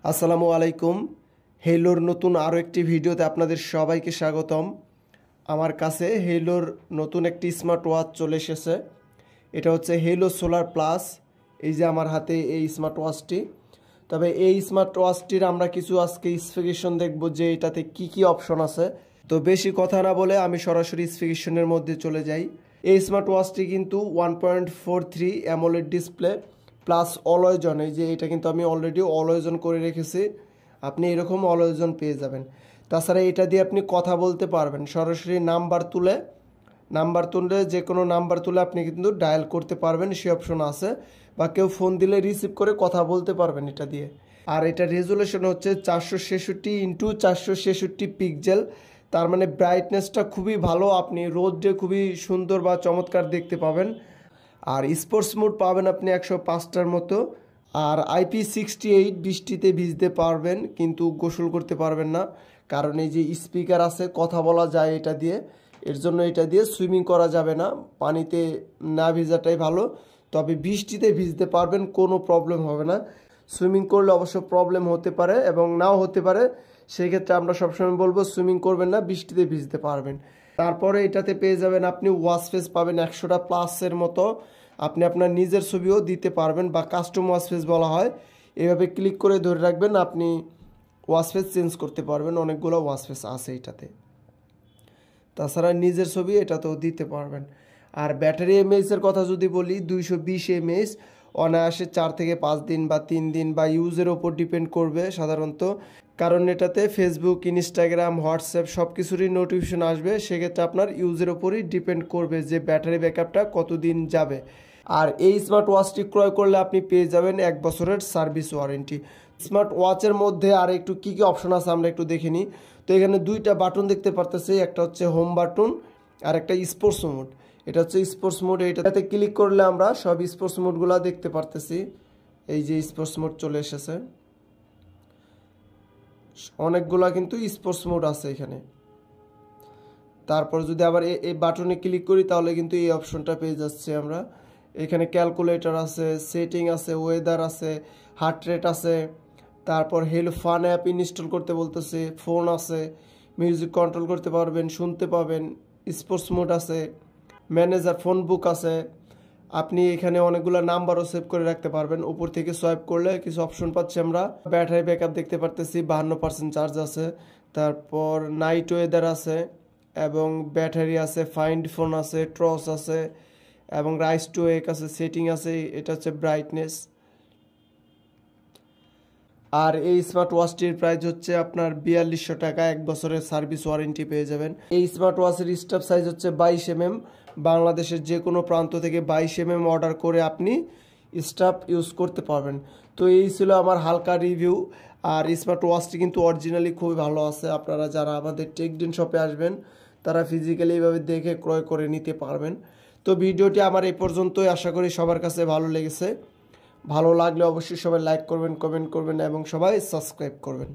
আসসালামু আলাইকুম। হেইলোর নতুন আরও একটি ভিডিওতে আপনাদের সবাইকে স্বাগতম। আমার কাছে হেইলোর নতুন একটি স্মার্ট ওয়াচ চলে এসেছে। এটা হচ্ছে হেইলো সোলার প্লাস। এই যে আমার হাতে এই স্মার্ট ওয়াচটি। তবে এই স্মার্ট ওয়াচটির আমরা কিছু আজকে স্পেসিফিকেশন দেখব যে এটাতে কি কি অপশন আছে। তো বেশি কথা না বলে আমি সরাসরি স্পেসিফিকেশনের মধ্যে চলে যাই। এই স্মার্ট ওয়াচটি কিন্তু 1.43 AMOLED display plus always on. এই যে এটা কিন্তু আমি অলরেডি অলওয়েজ অন করে রেখেছি, আপনি এরকম অলওয়েজ অন পেয়ে যাবেন। তাছাড়া এটা দিয়ে আপনি কথা বলতে পারবেন, সরাসরি নাম্বার তুলে যে কোনো নাম্বার তুলে আপনি কিন্তু ডায়াল করতে পারবেন, সে অপশন আছে। বা কেউ ফোন দিলে রিসিভ করে কথা বলতে পারবেন এটা দিয়ে। আর এটা রেজুলেশন হচ্ছে 466x466 পিক্সেল। তার মানে ব্রাইটনেসটা খুবই ভালো, আপনি রোদে খুবই সুন্দর বা চমৎকার দেখতে পাবেন। আর স্পোর্টস মোড পাবেন আপনি 105টার মতো। আর IP68 বৃষ্টিতে ভিজতে পারবেন, কিন্তু গোসল করতে পারবেন না, কারণ এই যে স্পিকার আছে, কথা বলা যায় এটা দিয়ে। এর জন্য এটা দিয়ে সুইমিং করা যাবে না, পানিতে না ভিজাটাই ভালো। তবে বৃষ্টিতে ভিজতে পারবেন, কোনো প্রবলেম হবে না। সুইমিং করলে অবশ্য প্রবলেম হতে পারে এবং নাও হতে পারে, সেক্ষেত্রে আমরা সবসময় বলবো সুইমিং করবেন না, বৃষ্টিতে ভিজতে পারবেন। তারপরে এটাতে পেয়ে যাবেন আপনি ওয়াশ ফেস পাবেন 100টা প্লাসের মতো। আপনি আপনার নিজের ছবিও দিতে পারবেন, বা কাস্টম ওয়াশ ফেস বলা হয়। এভাবে ক্লিক করে ধরে রাখবেন, আপনি ওয়াশ ফেস চেঞ্জ করতে পারবেন। অনেকগুলো ওয়াশ ফেস আছে এটাতে। তাছাড়া নিজের ছবি এটাতেও দিতে পারবেন। আর ব্যাটারি এমএএইচের কথা যদি বলি, 220 এমএএইচ অনায়াসে 4 থেকে 5 দিন বা 3 দিন বা ইউজের ওপর ডিপেন্ড করবে সাধারণত। কারণ এটাতে ফেসবুক, ইনস্টাগ্রাম, হোয়াটসঅ্যাপ সব কিছুরই নোটিফিকেশন আসবে। সেক্ষেত্রে আপনার ইউজের ওপরই ডিপেন্ড করবে যে ব্যাটারি ব্যাকআপটা কতদিন যাবে। আর এই স্মার্ট ওয়াচটি ক্রয় করলে আপনি পেয়ে যাবেন 1 বছরের সার্ভিস ওয়ারেন্টি। স্মার্ট ওয়াচের মধ্যে আর একটু কী কী অপশন আছে আমরা একটু দেখে নিই। তো এখানে 2টা বাটন দেখতে পারতেছি, একটা হচ্ছে হোম বাটন আর একটা স্পোর্টস মোড। এটা হচ্ছে স্পোর্টস মোড। এটাতে ক্লিক করলে আমরা সব স্পোর্টস মোডগুলো দেখতে পারতেছি। এই যে স্পোর্টস মোড চলে এসেছে, অনেকগুলা কিন্তু স্পোর্টস মোড আছে এখানে। তারপর যদি আবার এই বাটনে ক্লিক করি তাহলে কিন্তু এই অপশনটা পেয়ে যাচ্ছে আমরা। এখানে ক্যালকুলেটর আছে, সেটিং আছে, ওয়েদার আছে, হার্ট রেট আছে। তারপর হেলো ফান অ্যাপ ইনস্টল করতে বলতেছে, ফোন আছে, মিউজিক কন্ট্রোল করতে পারবেন, শুনতে পাবেন, স্পোর্টস মোড আছে, ম্যানেজার ফোন বুক আছে। আপনি এখানে অনেকগুলো নাম্বারও সেভ করে রাখতে পারবেন। উপর থেকে সোয়াইপ করলে কিছু অপশন পাচ্ছি আমরা। ব্যাটারি ব্যাকআপ দেখতে পারতেছি, 52% চার্জ আছে। তারপর নাইট ওয়েদার আছে এবং ব্যাটারি আছে, ফাইন্ড ফোন আছে, ট্রস আছে এবং রাইস টু ওয়েক আছে, সেটিং আছে। এটা হচ্ছে ব্রাইটনেস। আর এই স্মার্ট ওয়াচটির প্রাইস হচ্ছে আপনার 4200 টাকা, 1 বছরের সার্ভিস ওয়ারেন্টি পেয়ে যাবেন। এই স্মার্ট ওয়াচের স্টাফ সাইজ হচ্ছে 22 mm। বাংলাদেশের যে কোনো প্রান্ত থেকে 22 mm অর্ডার করে আপনি স্টাফ ইউজ করতে পারবেন। তো এই ছিল আমার হালকা রিভিউ। আর স্মার্ট ওয়াচটি কিন্তু অরিজিনালি খুবই ভালো আছে। আপনারা যারা আমাদের টেকডেন শপে আসবেন তারা ফিজিক্যালি এইভাবে দেখে ক্রয় করে নিতে পারবেন। তো ভিডিওটি আমার এই পর্যন্তই, আশা করি সবার কাছে ভালো লেগেছে। ভালো লাগলে অবশ্যই সবাই লাইক করবেন, কমেন্ট করবেন এবং সবাই সাবস্ক্রাইব করবেন।